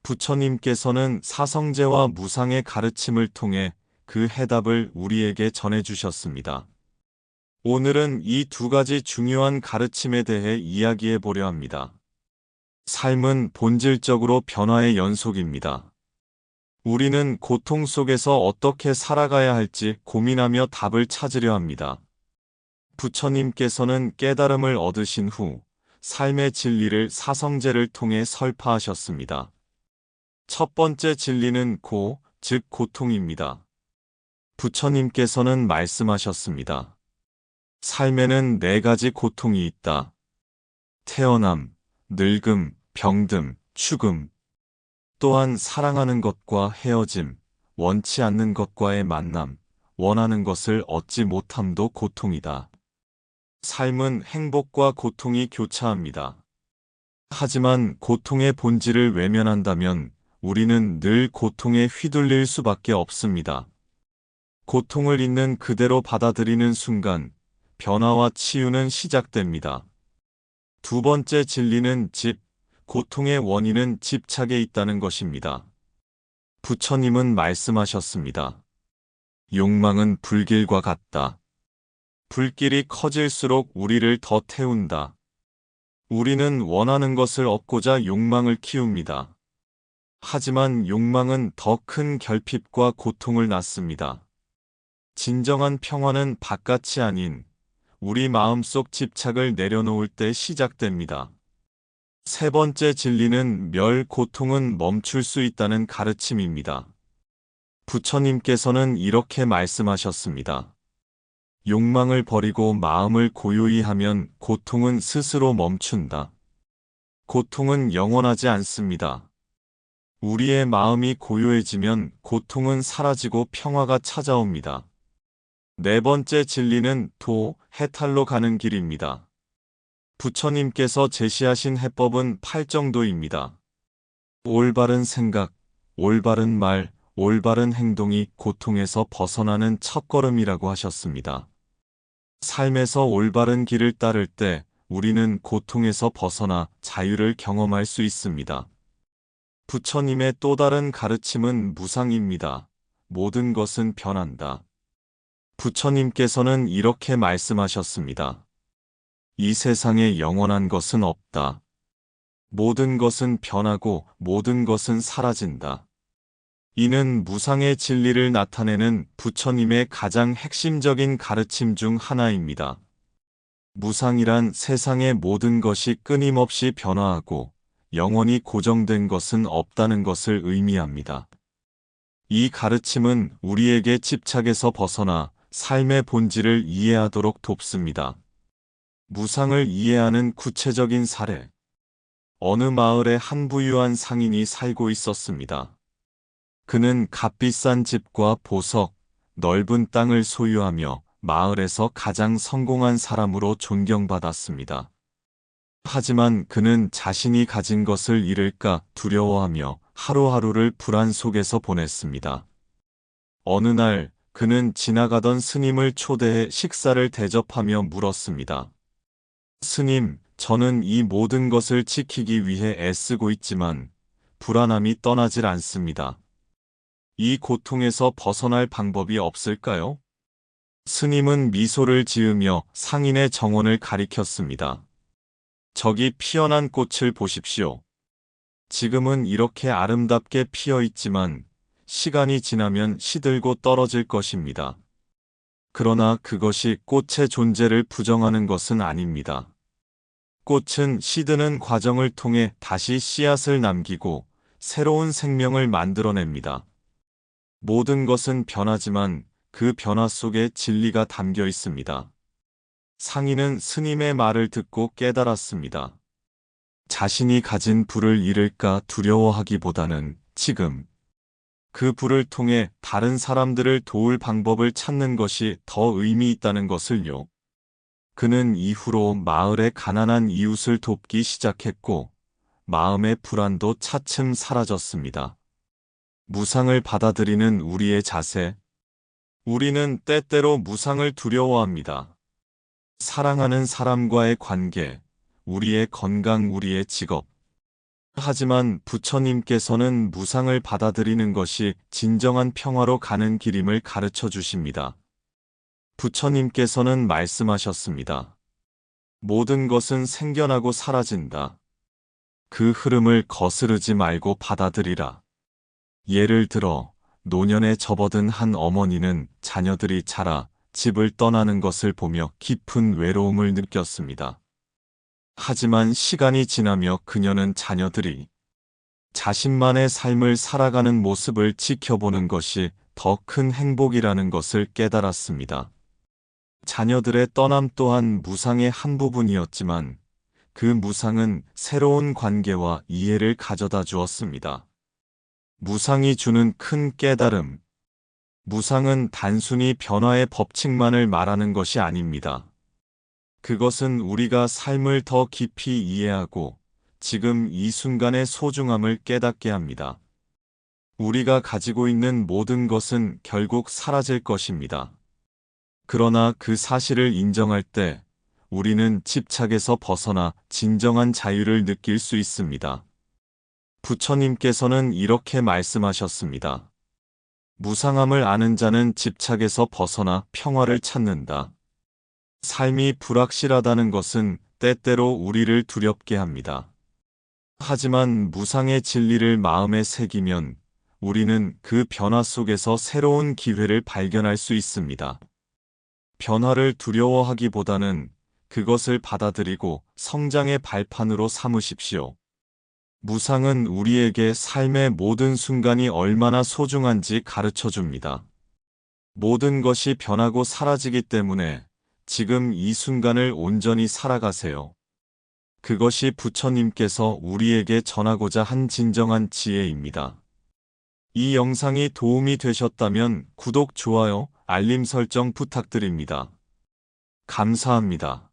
부처님께서는 사성제와 무상의 가르침을 통해 그 해답을 우리에게 전해주셨습니다. 오늘은 이 두 가지 중요한 가르침에 대해 이야기해 보려 합니다. 삶은 본질적으로 변화의 연속입니다. 우리는 고통 속에서 어떻게 살아가야 할지 고민하며 답을 찾으려 합니다. 부처님께서는 깨달음을 얻으신 후 삶의 진리를 사성제를 통해 설파하셨습니다. 첫 번째 진리는 즉 고통입니다. 부처님께서는 말씀하셨습니다. 삶에는 네 가지 고통이 있다. 태어남, 늙음, 병듦, 죽음. 또한 사랑하는 것과 헤어짐, 원치 않는 것과의 만남, 원하는 것을 얻지 못함도 고통이다. 삶은 행복과 고통이 교차합니다. 하지만 고통의 본질을 외면한다면 우리는 늘 고통에 휘둘릴 수밖에 없습니다. 고통을 있는 그대로 받아들이는 순간 변화와 치유는 시작됩니다. 두 번째 진리는 고통의 원인은 집착에 있다는 것입니다. 부처님은 말씀하셨습니다. 욕망은 불길과 같다. 불길이 커질수록 우리를 더 태운다. 우리는 원하는 것을 얻고자 욕망을 키웁니다. 하지만 욕망은 더 큰 결핍과 고통을 낳습니다. 진정한 평화는 바깥이 아닌 우리 마음속 집착을 내려놓을 때 시작됩니다. 세 번째 진리는 고통은 멈출 수 있다는 가르침입니다. 부처님께서는 이렇게 말씀하셨습니다. 욕망을 버리고 마음을 고요히 하면 고통은 스스로 멈춘다. 고통은 영원하지 않습니다. 우리의 마음이 고요해지면 고통은 사라지고 평화가 찾아옵니다. 네 번째 진리는 해탈로 가는 길입니다. 부처님께서 제시하신 해법은 8정도입니다. 올바른 생각, 올바른 말, 올바른 행동이 고통에서 벗어나는 첫걸음이라고 하셨습니다. 삶에서 올바른 길을 따를 때 우리는 고통에서 벗어나 자유를 경험할 수 있습니다. 부처님의 또 다른 가르침은 무상입니다. 모든 것은 변한다. 부처님께서는 이렇게 말씀하셨습니다. 이 세상에 영원한 것은 없다. 모든 것은 변하고 모든 것은 사라진다. 이는 무상의 진리를 나타내는 부처님의 가장 핵심적인 가르침 중 하나입니다. 무상이란 세상의 모든 것이 끊임없이 변화하고 영원히 고정된 것은 없다는 것을 의미합니다. 이 가르침은 우리에게 집착에서 벗어나 삶의 본질을 이해하도록 돕습니다. 무상을 이해하는 구체적인 사례. 어느 마을에 한 부유한 상인이 살고 있었습니다. 그는 값비싼 집과 보석, 넓은 땅을 소유하며 마을에서 가장 성공한 사람으로 존경받았습니다. 하지만 그는 자신이 가진 것을 잃을까 두려워하며 하루하루를 불안 속에서 보냈습니다. 어느 날 그는 지나가던 스님을 초대해 식사를 대접하며 물었습니다. 스님, 저는 이 모든 것을 지키기 위해 애쓰고 있지만 불안함이 떠나질 않습니다. 이 고통에서 벗어날 방법이 없을까요? 스님은 미소를 지으며 상인의 정원을 가리켰습니다. 저기 피어난 꽃을 보십시오. 지금은 이렇게 아름답게 피어 있지만 시간이 지나면 시들고 떨어질 것입니다. 그러나 그것이 꽃의 존재를 부정하는 것은 아닙니다. 꽃은 시드는 과정을 통해 다시 씨앗을 남기고 새로운 생명을 만들어냅니다. 모든 것은 변하지만 그 변화 속에 진리가 담겨 있습니다. 상인은 스님의 말을 듣고 깨달았습니다. 자신이 가진 부를 잃을까 두려워하기보다는 지금 그 부를 통해 다른 사람들을 도울 방법을 찾는 것이 더 의미 있다는 것을요. 그는 이후로 마을의 가난한 이웃을 돕기 시작했고 마음의 불안도 차츰 사라졌습니다. 무상을 받아들이는 우리의 자세. 우리는 때때로 무상을 두려워합니다. 사랑하는 사람과의 관계, 우리의 건강, 우리의 직업. 하지만 부처님께서는 무상을 받아들이는 것이 진정한 평화로 가는 길임을 가르쳐 주십니다. 부처님께서는 말씀하셨습니다. 모든 것은 생겨나고 사라진다. 그 흐름을 거스르지 말고 받아들이라. 예를 들어, 노년에 접어든 한 어머니는 자녀들이 자라 집을 떠나는 것을 보며 깊은 외로움을 느꼈습니다. 하지만 시간이 지나며 그녀는 자녀들이 자신만의 삶을 살아가는 모습을 지켜보는 것이 더 큰 행복이라는 것을 깨달았습니다. 자녀들의 떠남 또한 무상의 한 부분이었지만 그 무상은 새로운 관계와 이해를 가져다 주었습니다. 무상이 주는 큰 깨달음. 무상은 단순히 변화의 법칙만을 말하는 것이 아닙니다. 그것은 우리가 삶을 더 깊이 이해하고 지금 이 순간의 소중함을 깨닫게 합니다. 우리가 가지고 있는 모든 것은 결국 사라질 것입니다. 그러나 그 사실을 인정할 때 우리는 집착에서 벗어나 진정한 자유를 느낄 수 있습니다. 부처님께서는 이렇게 말씀하셨습니다. 무상함을 아는 자는 집착에서 벗어나 평화를 찾는다. 삶이 불확실하다는 것은 때때로 우리를 두렵게 합니다. 하지만 무상의 진리를 마음에 새기면 우리는 그 변화 속에서 새로운 기회를 발견할 수 있습니다. 변화를 두려워하기보다는 그것을 받아들이고 성장의 발판으로 삼으십시오. 무상은 우리에게 삶의 모든 순간이 얼마나 소중한지 가르쳐 줍니다. 모든 것이 변하고 사라지기 때문에 지금 이 순간을 온전히 살아가세요. 그것이 부처님께서 우리에게 전하고자 한 진정한 지혜입니다. 이 영상이 도움이 되셨다면 구독, 좋아요, 알림 설정 부탁드립니다. 감사합니다.